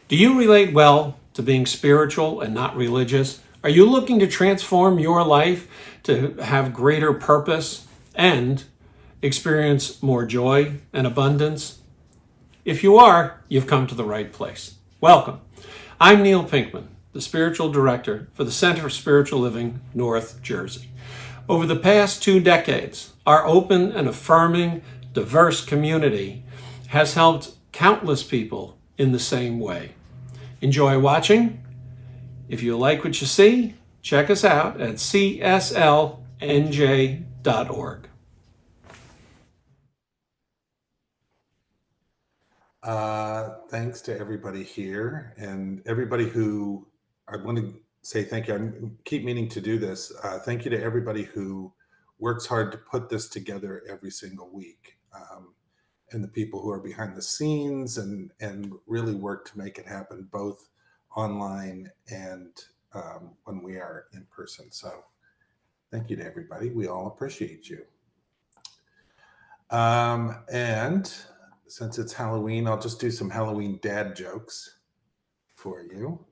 Do you relate well to being spiritual and not religious? Are you looking to transform your life to have greater purpose and experience more joy and abundance? If you are, you've come to the right place. Welcome. I'm Neil Pinkman, the spiritual director for the Center for Spiritual Living, North Jersey. Over the past 2 decades, our open and affirming, diverse community has helped countless people in the same way. Enjoy watching. If you like what you see, check us out at cslnj.org. Thanks to everybody here and everybody who I want to say thank you. I keep meaning to do this. Thank you to everybody who works hard to put this together every single week, and the people who are behind the scenes and really work to make it happen both online and when we are in person. So thank you to everybody. We all appreciate you. And since it's Halloween, I'll just do some Halloween dad jokes for you.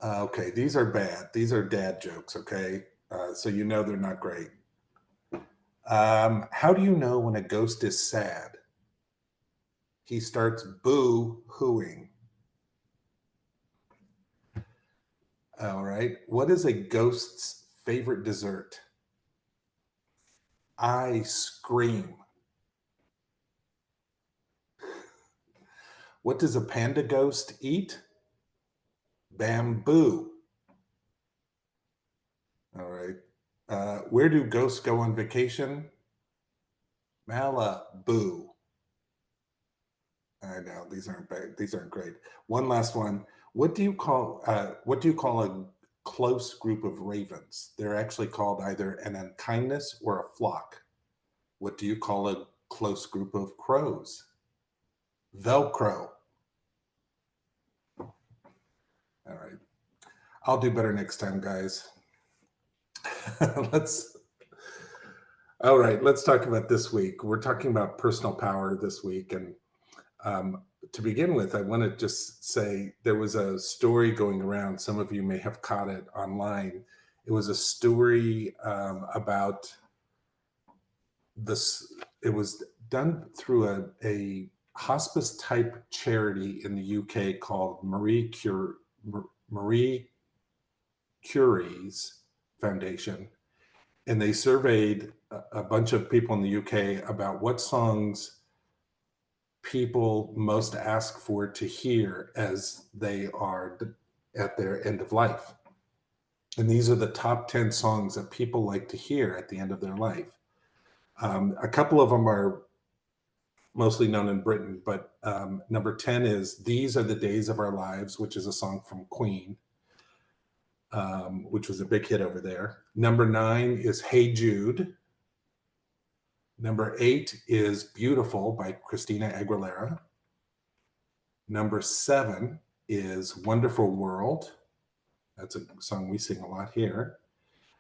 Okay, these are bad. These are dad jokes, okay? So you know they're not great. How do you know when a ghost is sad? He starts boo-hooing. All right. What is a ghost's favorite dessert? Ice cream. What does a panda ghost eat? Bamboo. All right. Where do ghosts go on vacation? Malibu. I know these aren't bad. These aren't great. One last one. What do you call a close group of ravens? They're actually called either an unkindness or a flock. What do you call a close group of crows? Velcro. All right. I'll do better next time, guys. let's All right, let's talk about this week. We're talking about personal power this week. And to begin with, I want to just say there was a story going around. Some of you may have caught it online. It was a story about this. It was done through a hospice type charity in the UK called Marie Curie's Foundation. And they surveyed a bunch of people in the UK about what songs people most ask for to hear as they are at their end of life. And these are the top 10 songs that people like to hear at the end of their life. A couple of them are mostly known in Britain, but number 10 is These Are the Days of Our Lives, which is a song from Queen, which was a big hit over there. Number 9 is Hey Jude. Number 8 is Beautiful by Christina Aguilera. Number 7 is Wonderful World. That's a song we sing a lot here.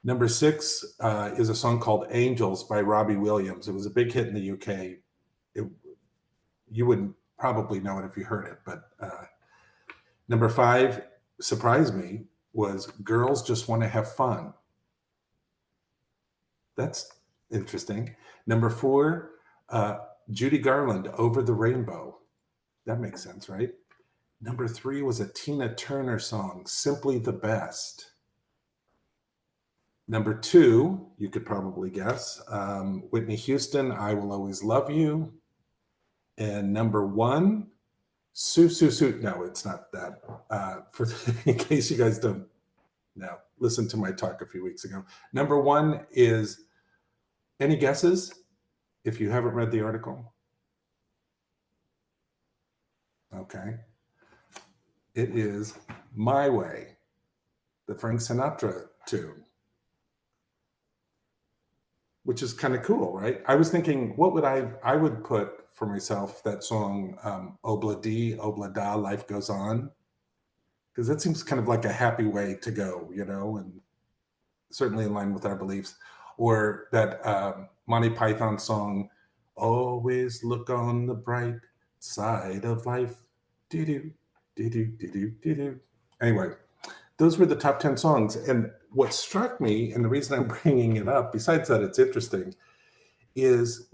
Number 6 is a song called Angels by Robbie Williams. It was a big hit in the UK. You would probably know it if you heard it, but number 5, surprised me, was Girls Just Want to Have Fun. That's interesting. Number 4, Judy Garland, Over the Rainbow. That makes sense, right? Number 3 was a Tina Turner song, Simply the Best. Number 2, you could probably guess, Whitney Houston, I Will Always Love You. And number 1, Sue Sue Sue. No, it's not that. In case you guys don't know, listen to my talk a few weeks ago. Number 1 is, any guesses if you haven't read the article? Okay. It is My Way, the Frank Sinatra tune, which is kind of cool, right? I was thinking, what would I would put for myself that song, Obla Di, Obla Da, Life Goes On, because that seems kind of like a happy way to go, and certainly in line with our beliefs. Or that Monty Python song, Always Look on the Bright Side of Life. do-do, do-do, do-do, do-do. Anyway, those were the top 10 songs. And what struck me, and the reason I'm bringing it up, besides that it's interesting, is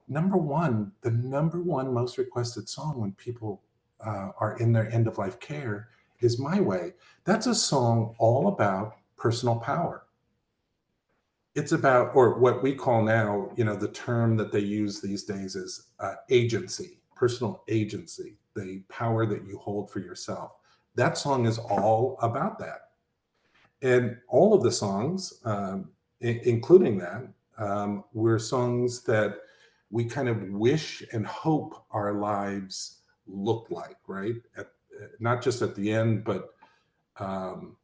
the number one most requested song when people are in their end of life care is My Way. That's a song all about personal power. It's about, or what we call now, the term that they use these days is agency, personal agency, the power that you hold for yourself. That song is all about that. And all of the songs, including that, were songs that we kind of wish and hope our lives look like, right? Not just at the end, but um,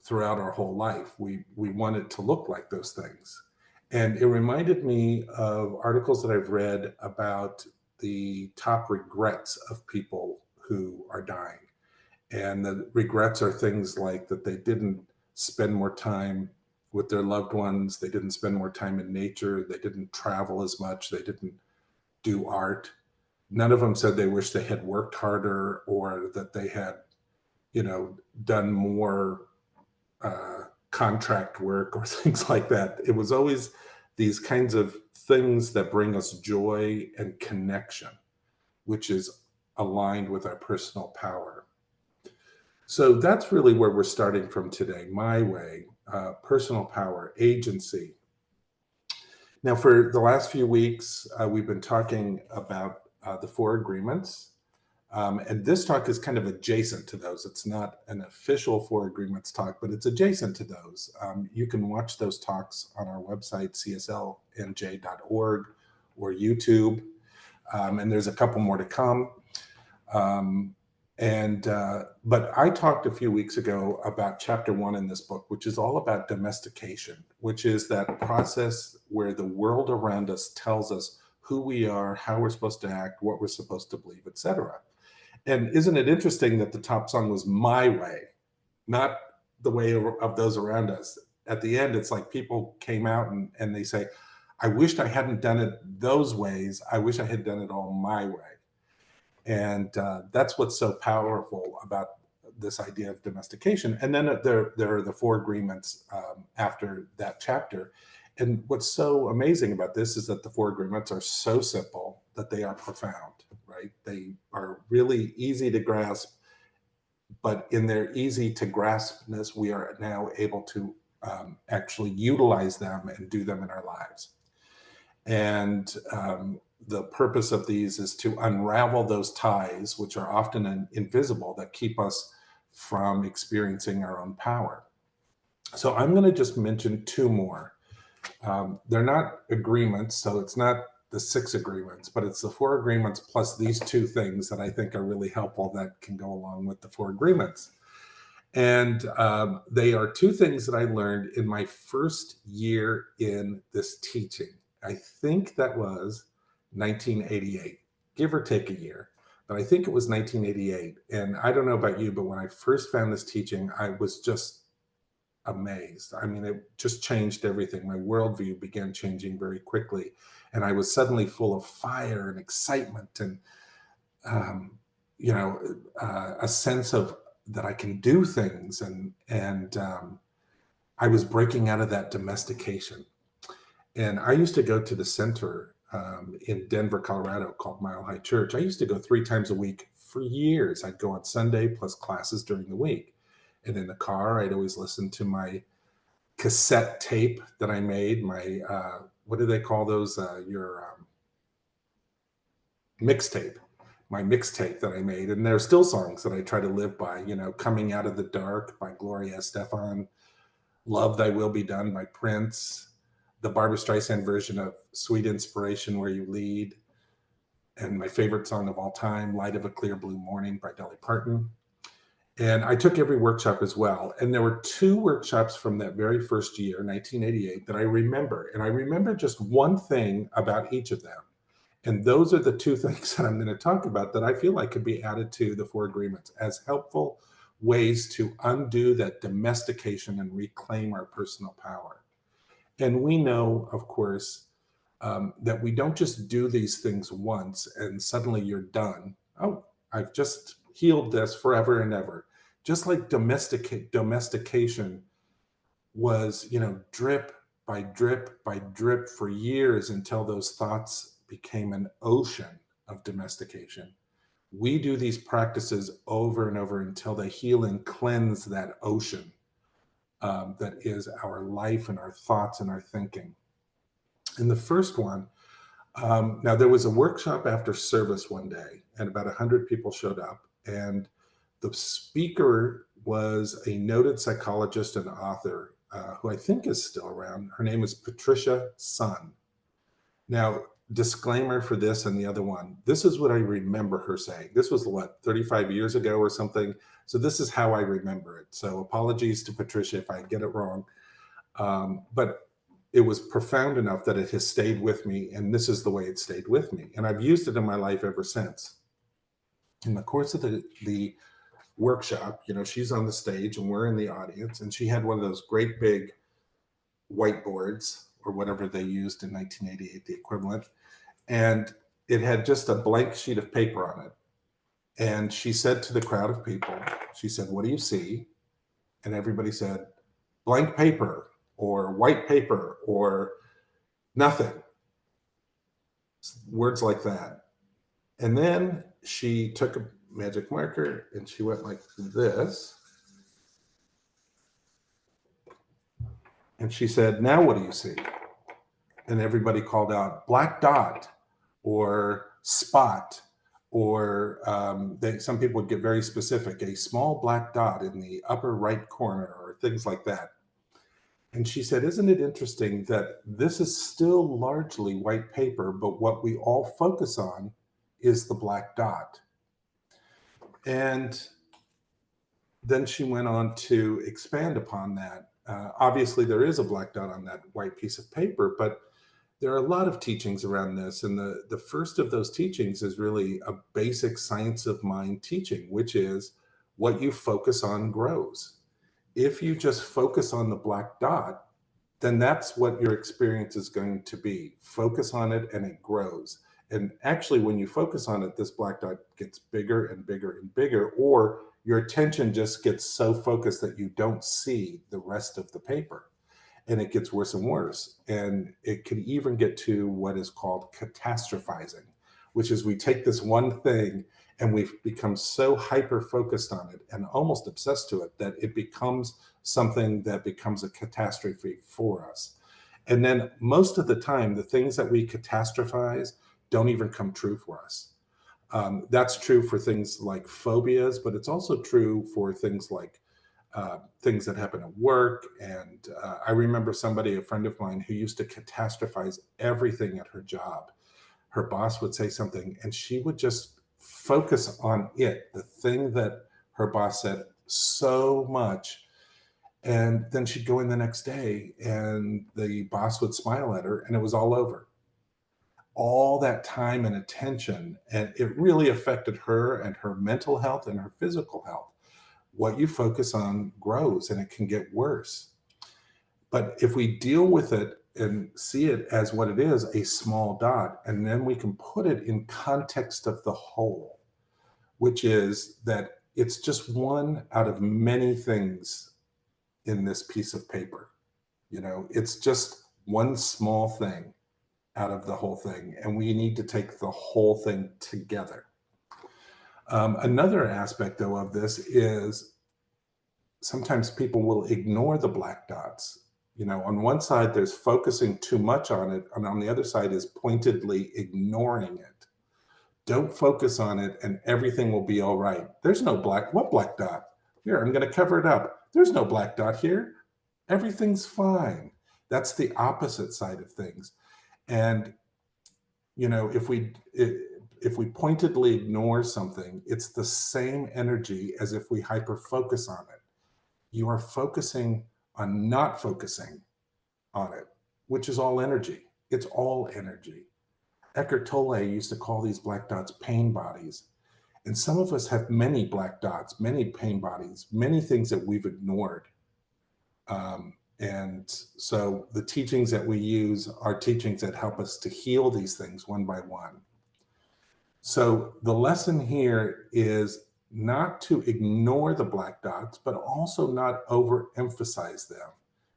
throughout our whole life. We want it to look like those things. And it reminded me of articles that I've read about the top regrets of people who are dying. And the regrets are things like that they didn't spend more time with their loved ones, they didn't spend more time in nature, they didn't travel as much, they didn't do art. None of them said they wish they had worked harder or that they had, done more contract work or things like that. It was always these kinds of things that bring us joy and connection, which is aligned with our personal power. So that's really where we're starting from today. My Way, personal power, agency. Now, for the last few weeks, we've been talking about the four agreements. And this talk is kind of adjacent to those. It's not an official four agreements talk, but it's adjacent to those. You can watch those talks on our website, cslnj.org, or YouTube. And there's a couple more to come. But I talked a few weeks ago about chapter 1 in this book, which is all about domestication, which is that process where the world around us tells us who we are, how we're supposed to act, what we're supposed to believe, etc. And isn't it interesting that the top song was My Way, not the way of those around us? At the end, it's like people came out and they say, I wished I hadn't done it those ways. I wish I had done it all my way. And that's what's so powerful about this idea of domestication. And then there are the four agreements after that chapter. And what's so amazing about this is that the four agreements are so simple that they are profound, right? They are really easy to grasp, but in their easy to graspness, we are now able to actually utilize them and do them in our lives. And the purpose of these is to unravel those ties, which are often invisible, that keep us from experiencing our own power. So I'm going to just mention two more. They're not agreements, so it's not the 6 agreements, but it's the 4 agreements plus these 2 things that I think are really helpful that can go along with the 4 agreements. And they are 2 things that I learned in my first year in this teaching. I think that was 1988, give or take a year, but I think it was 1988. And I don't know about you, but when I first found this teaching, I was just amazed. I mean, it just changed everything. My worldview began changing very quickly. And I was suddenly full of fire and excitement and, a sense of that I can do things. And I was breaking out of that domestication. And I used to go to the center in Denver, Colorado, called Mile High Church. I used to go 3 times a week for years. I'd go on Sunday plus classes during the week. And in the car, I'd always listen to my cassette tape that I made, my, what do they call those? Your mixtape, my mixtape that I made. And there are still songs that I try to live by, Coming Out of the Dark by Gloria Estefan, Love Thy Will Be Done by Prince, the Barbra Streisand version of Sweet Inspiration, Where You Lead, and my favorite song of all time, Light of a Clear Blue Morning by Dolly Parton. And I took every workshop as well. And there were 2 workshops from that very first year, 1988, that I remember. And I remember just one thing about each of them. And those are the 2 things that I'm going to talk about that I feel like could be added to the 4 agreements as helpful ways to undo that domestication and reclaim our personal power. And we know, of course, that we don't just do these things once and suddenly you're done. Oh, I've just healed this forever and ever. Just like domestication was, drip by drip for years until those thoughts became an ocean of domestication. We do these practices over and over until they heal and cleanse that ocean that is our life and our thoughts and our thinking. And the first one, now there was a workshop after service one day, and about 100 people showed up. And the speaker was a noted psychologist and author who I think is still around. Her name is Patricia Sun. Now, disclaimer for this and the other one, this is what I remember her saying. This was what, 35 years ago or something? So this is how I remember it. So apologies to Patricia if I get it wrong. But it was profound enough that it has stayed with me, and this is the way it stayed with me. And I've used it in my life ever since. In the course of the workshop, she's on the stage and we're in the audience, and she had one of those great big whiteboards or whatever they used in 1988, the equivalent. And it had just a blank sheet of paper on it. And she said to the crowd of people, she said, "What do you see?" And everybody said, "Blank paper," or "white paper," or "nothing." Words like that. And then she took a magic marker and she went like this. And she said, "Now what do you see?" And everybody called out, "Black dot," or "spot," or some people would get very specific, "a small black dot in the upper right corner," or things like that. And she said, "Isn't it interesting that this is still largely white paper, but what we all focus on is the black dot?" And then she went on to expand upon that. Obviously, there is a black dot on that white piece of paper, but there are a lot of teachings around this. And the first of those teachings is really a basic science of mind teaching, which is what you focus on grows. If you just focus on the black dot, then that's what your experience is going to be. Focus on it and it grows. And actually, when you focus on it, this black dot gets bigger and bigger and bigger, or your attention just gets so focused that you don't see the rest of the paper. And it gets worse and worse. And it can even get to what is called catastrophizing, which is we take this one thing and we've become so hyper focused on it and almost obsessed to it that it becomes something that becomes a catastrophe for us. And then most of the time, the things that we catastrophize don't even come true for us. That's true for things like phobias, but it's also true for things like things that happen at work. And I remember a friend of mine, who used to catastrophize everything at her job. Her boss would say something and she would just focus on it, the thing that her boss said, so much. And then she'd go in the next day and the boss would smile at her and it was all over. All that time and attention, and it really affected her and her mental health and her physical health. What you focus on grows and it can get worse. But if we deal with it and see it as what it is, a small dot, and then we can put it in context of the whole, which is that it's just one out of many things in this piece of paper. It's just one small thing out of the whole thing, and we need to take the whole thing together. Another aspect, though, of this is sometimes people will ignore the black dots. On one side, there's focusing too much on it, and on the other side is pointedly ignoring it. Don't focus on it, and everything will be all right. There's no what black dot? Here, I'm going to cover it up. There's no black dot here. Everything's fine. That's the opposite side of things. And, if we pointedly ignore something, it's the same energy as if we hyper focus on it. You are focusing on not focusing on it, which is all energy. It's all energy. Eckhart Tolle used to call these black dots pain bodies. And some of us have many black dots, many pain bodies, many things that we've ignored. And so the teachings that we use are teachings that help us to heal these things one by one. So the lesson here is not to ignore the black dots, but also not overemphasize them.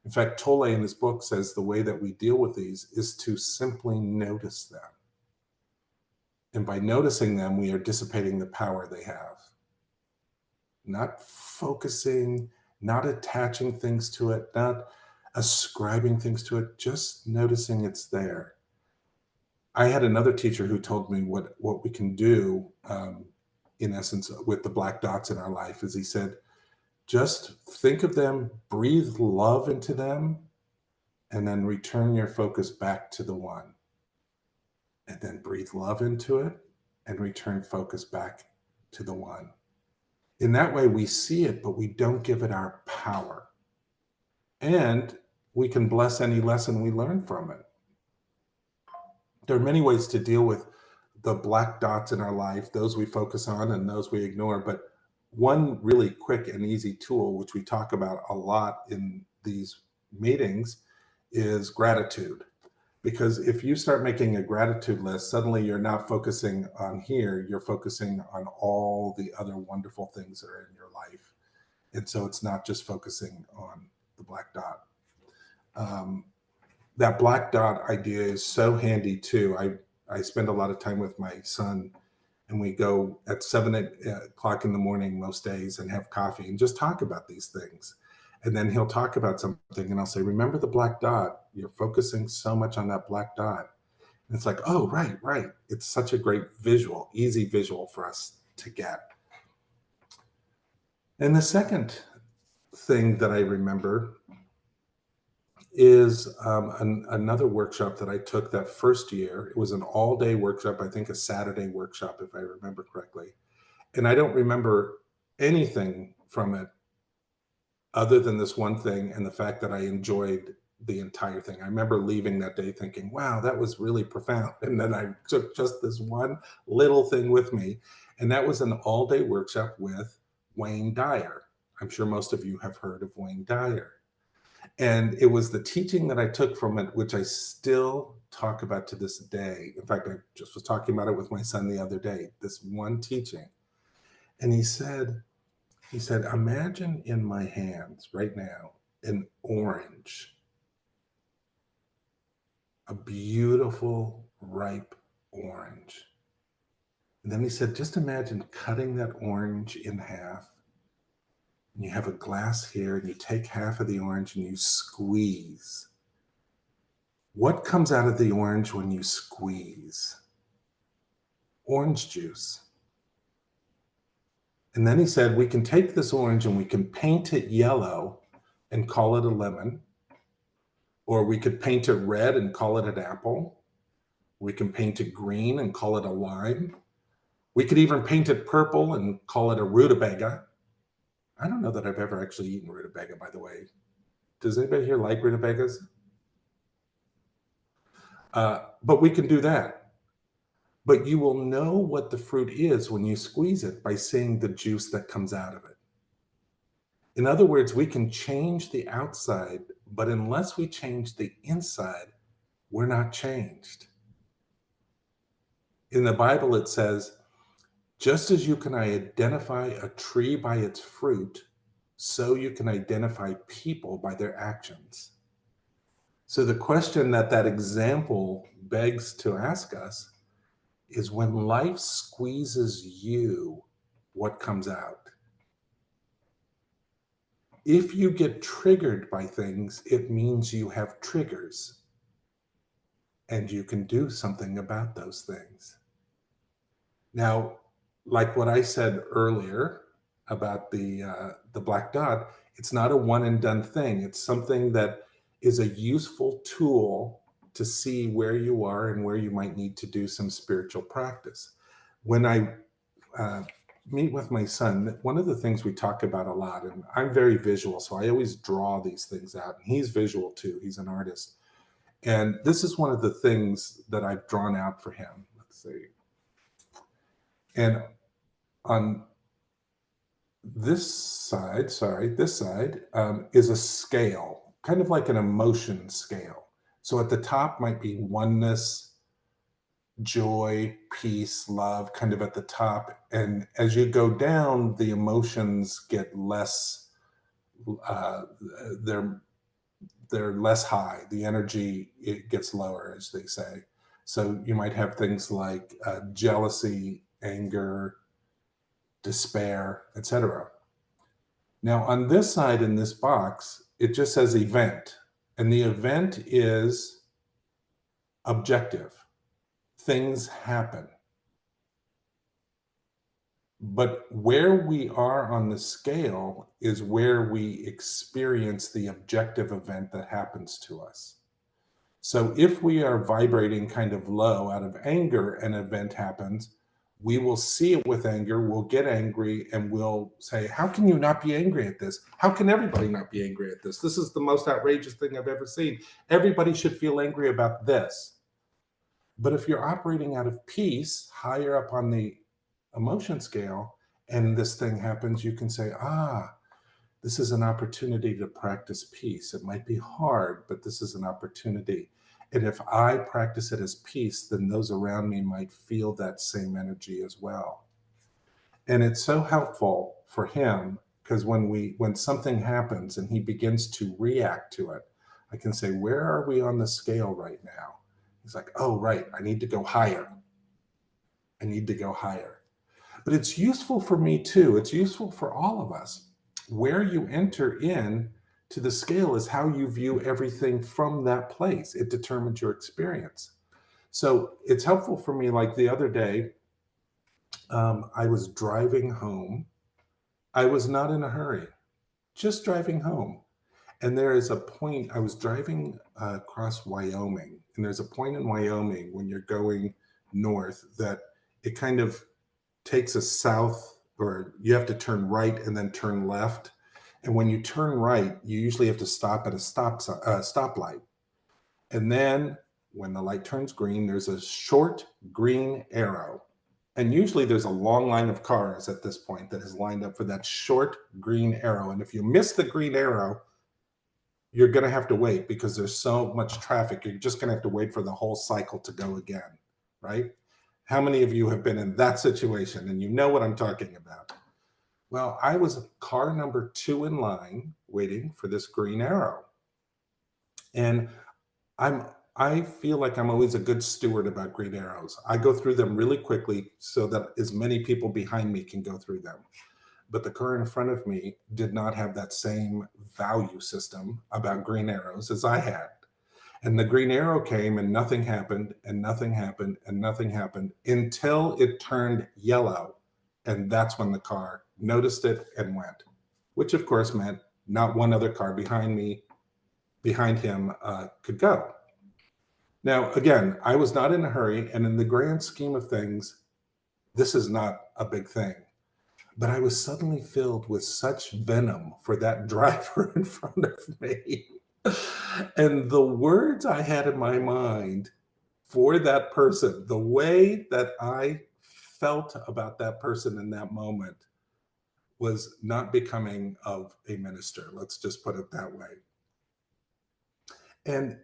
In fact, Tolle in his book says the way that we deal with these is to simply notice them. And by noticing them, we are dissipating the power they have. Not focusing, not attaching things to it, not ascribing things to it, just noticing it's there. I had another teacher who told me what we can do, in essence, with the black dots in our life, is he said, just think of them, breathe love into them, and then return your focus back to the one. And then breathe love into it and return focus back to the one. In that way, we see it, but we don't give it our power. And we can bless any lesson we learn from it. There are many ways to deal with the black dots in our life, those we focus on and those we ignore. But one really quick and easy tool, which we talk about a lot in these meetings, is gratitude. Because if you start making a gratitude list, suddenly you're not focusing on here, you're focusing on all the other wonderful things that are in your life. And so it's not just focusing on the black dot. That black dot idea is so handy too. I spend a lot of time with my son, and we go at 7 o'clock in the morning most days and have coffee and just talk about these things. And then he'll talk about something and I'll say, remember the black dot? You're focusing so much on that black dot. And it's like, oh, right. It's such a great visual, easy visual for us to get. And the second thing that I remember is another workshop that I took that first year. It was an all-day workshop, I think a Saturday workshop, if I remember correctly. And I don't remember anything from it other than this one thing and the fact that I enjoyed the entire thing. I remember leaving that day thinking, wow, that was really profound. And then I took just this one little thing with me. And that was an all-day workshop with Wayne Dyer. I'm sure most of you have heard of Wayne Dyer. And it was the teaching that I took from it, which I still talk about to this day. In fact, I just was talking about it with my son the other day, this one teaching. And he said, imagine in my hands right now an orange, a beautiful, ripe orange. And then he said, just imagine cutting that orange in half. And you have a glass here, and you take half of the orange and you squeeze. What comes out of the orange when you squeeze? Orange juice. And then he said, we can take this orange and we can paint it yellow and call it a lemon. Or we could paint it red and call it an apple. We can paint it green and call it a lime. We could even paint it purple and call it a rutabaga. I don't know that I've ever actually eaten rutabaga, by the way. Does anybody here like rutabagas? But we can do that. But you will know what the fruit is when you squeeze it by seeing the juice that comes out of it. In other words, we can change the outside, but unless we change the inside, we're not changed. In the Bible, it says, just as you can identify a tree by its fruit, so you can identify people by their actions. So the question that example begs to ask us is, when life squeezes you, what comes out? If you get triggered by things, it means you have triggers, and you can do something about those things. Now, like what I said earlier about the black dot, it's not a one and done thing. It's something that is a useful tool to see where you are and where you might need to do some spiritual practice. When I meet with my son, one of the things we talk about a lot, and I'm very visual, so I always draw these things out. And he's visual too. He's an artist. And this is one of the things that I've drawn out for him. Let's see. And on this side is a scale, kind of like an emotion scale. So at the top might be oneness, joy, peace, love kind of at the top. And as you go down, the emotions get less, uh, they're, they're less high. The energy, it gets lower, as they say. So you might have things like jealousy, anger, despair, etc. Now, on this side in this box, it just says event. And the event is objective. Things happen. But where we are on the scale is where we experience the objective event that happens to us. So if we are vibrating kind of low out of anger, an event happens, we will see it with anger, we'll get angry, and we'll say, how can you not be angry at this? How can everybody not be angry at this? This is the most outrageous thing I've ever seen. Everybody should feel angry about this. But if you're operating out of peace, higher up on the emotion scale, and this thing happens, you can say, this is an opportunity to practice peace. It might be hard, but this is an opportunity. And if I practice it as peace, then those around me might feel that same energy as well. And it's so helpful for him because when something happens and he begins to react to it, I can say, where are we on the scale right now? He's like, oh, right, I need to go higher. I need to go higher. But it's useful for me too. It's useful for all of us. Where you enter in to the scale is how you view everything from that place. It determines your experience. So it's helpful for me. Like the other day, I was driving home. I was not in a hurry, just driving home. And there is a point, I was driving across Wyoming, and there's a point in Wyoming when you're going north that it kind of takes us south, or you have to turn right and then turn left. And when you turn right, you usually have to stop at a stoplight. And then when the light turns green, there's a short green arrow. And usually there's a long line of cars at this point that is lined up for that short green arrow. And if you miss the green arrow, you're going to have to wait because there's so much traffic. You're just going to have to wait for the whole cycle to go again, right? How many of you have been in that situation and you know what I'm talking about? Well, I was car number 2 in line waiting for this green arrow. And I feel like I'm always a good steward about green arrows. I go through them really quickly so that as many people behind me can go through them. But the car in front of me did not have that same value system about green arrows as I had. And the green arrow came and nothing happened and nothing happened and nothing happened until it turned yellow. And that's when the car noticed it and went, which of course meant not one other car behind him could go. Now, again, I was not in a hurry. And in the grand scheme of things, this is not a big thing. But I was suddenly filled with such venom for that driver in front of me. And the words I had in my mind for that person, the way that I felt about that person in that moment was not becoming of a minister. Let's just put it that way. And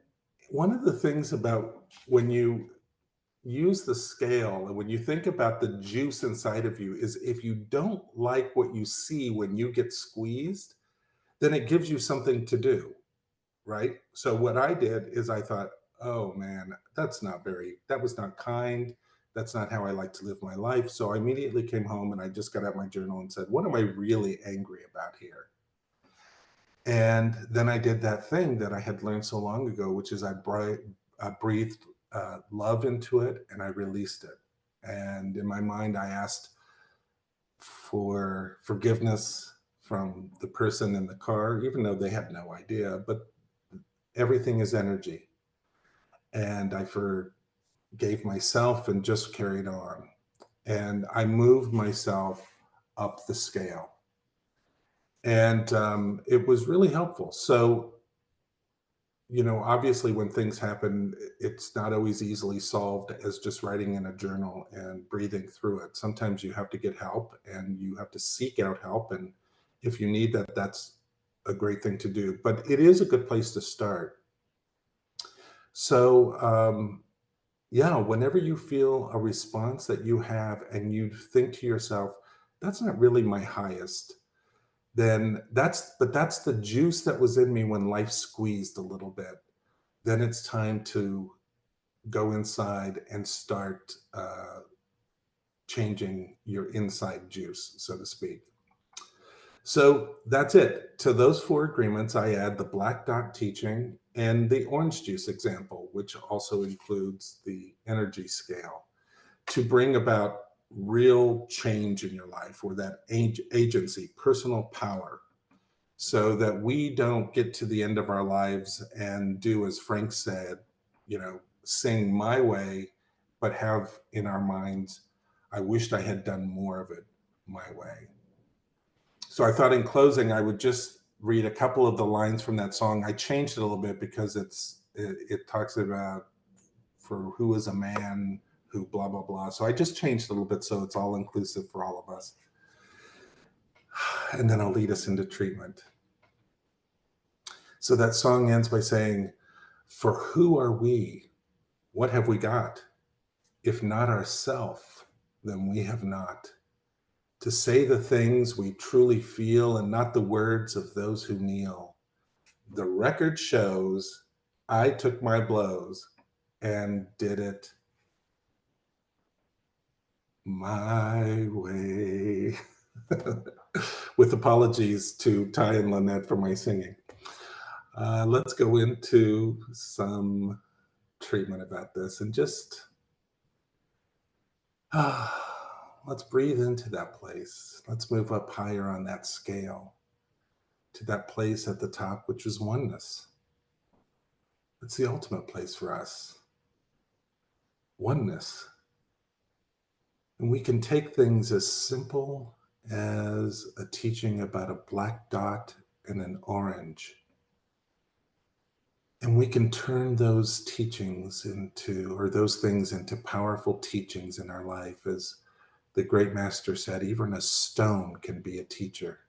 one of the things about when you use the scale and when you think about the juice inside of you is if you don't like what you see when you get squeezed, then it gives you something to do, right? So what I did is I thought, oh man, that was not kind. That's not how I like to live my life. So I immediately came home and I just got out my journal and said, what am I really angry about here? And then I did that thing that I had learned so long ago, which is I breathed love into it and I released it. And in my mind, I asked for forgiveness from the person in the car, even though they had no idea. But everything is energy. And I forgave myself and just carried on. And I moved myself up the scale. And it was really helpful. So, obviously when things happen, it's not always easily solved as just writing in a journal and breathing through it. Sometimes you have to get help and you have to seek out help. And if you need that, that's a great thing to do. But it is a good place to start. So, yeah, whenever you feel a response that you have and you think to yourself, that's not really my highest, then that's the juice that was in me when life squeezed a little bit. Then it's time to go inside and start changing your inside juice, so to speak. So that's it. To those four agreements, I add the black dot teaching and the orange juice example, which also includes the energy scale, to bring about real change in your life, or that agency, personal power, so that we don't get to the end of our lives and do, as Frank said, sing my way, but have in our minds, I wished I had done more of it my way. So I thought in closing, I would just read a couple of the lines from that song. I changed it a little bit because it talks about, for who is a man who blah, blah, blah. So I just changed it a little bit so it's all inclusive for all of us. And then I'll lead us into treatment. So that song ends by saying, for who are we? What have we got? If not ourself, then we have not. To say the things we truly feel and not the words of those who kneel. The record shows I took my blows and did it my way. With apologies to Ty and Lynette for my singing. Let's go into some treatment about this and just let's breathe into that place. Let's move up higher on that scale to that place at the top, which is oneness. It's the ultimate place for us. Oneness. And we can take things as simple as a teaching about a black dot and an orange. And we can turn those teachings into, or those things into powerful teachings in our life. As the great master said, even a stone can be a teacher.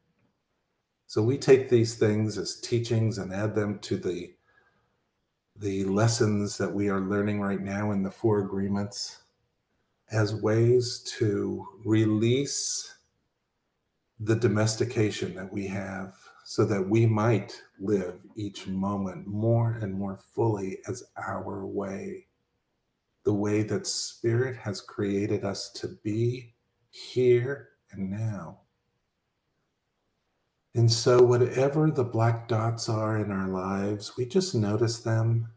So we take these things as teachings and add them to the lessons that we are learning right now in the four agreements as ways to release the domestication that we have, so that we might live each moment more and more fully as our way, the way that Spirit has created us to be here and now. And so whatever the black dots are in our lives, we just notice them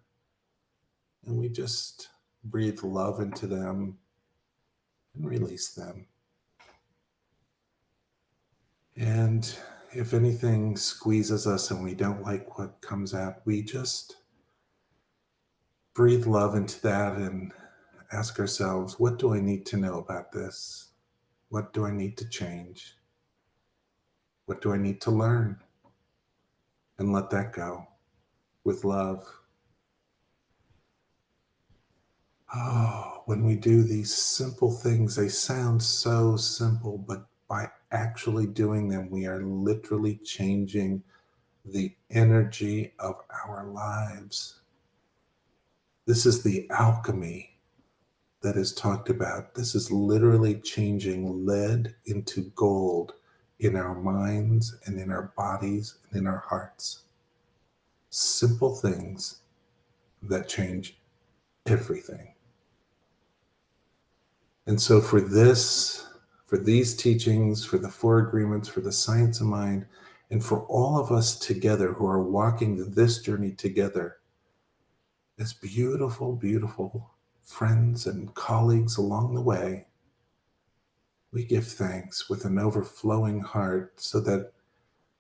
and we just breathe love into them and release them. And if anything squeezes us and we don't like what comes out, we just breathe love into that and ask ourselves, what do I need to know about this? What do I need to change? What do I need to learn? And let that go with love. Oh, when we do these simple things, they sound so simple, but by actually doing them, we are literally changing the energy of our lives. This is the alchemy that is talked about. This is literally changing lead into gold in our minds and in our bodies and in our hearts. Simple things that change everything. And so for these teachings, for the four agreements, for the science of mind, and for all of us together who are walking this journey together as beautiful, beautiful friends and colleagues along the way, we give thanks with an overflowing heart so that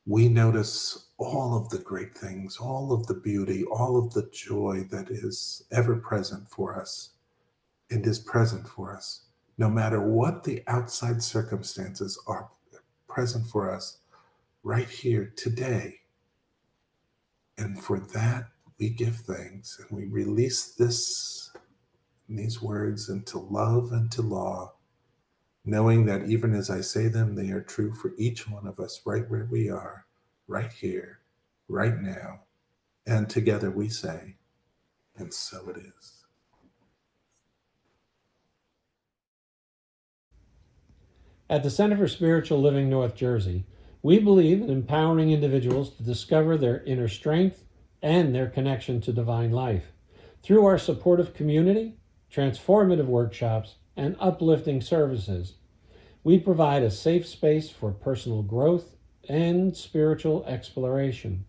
we notice all of the great things, all of the beauty, all of the joy that is ever present for us and is present for us. No matter what the outside circumstances are present for us right here today. And for that, we give thanks and we release these words into love and to law, knowing that even as I say them, they are true for each one of us right where we are, right here, right now. And together we say, and so it is. At the Center for Spiritual Living North Jersey, we believe in empowering individuals to discover their inner strength and their connection to divine life. Through our supportive community, transformative workshops, and uplifting services, we provide a safe space for personal growth and spiritual exploration.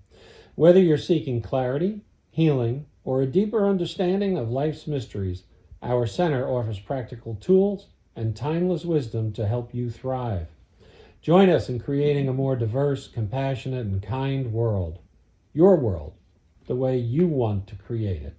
Whether you're seeking clarity, healing, or a deeper understanding of life's mysteries, our center offers practical tools and timeless wisdom to help you thrive. Join us in creating a more diverse, compassionate, and kind world. Your world, the way you want to create it.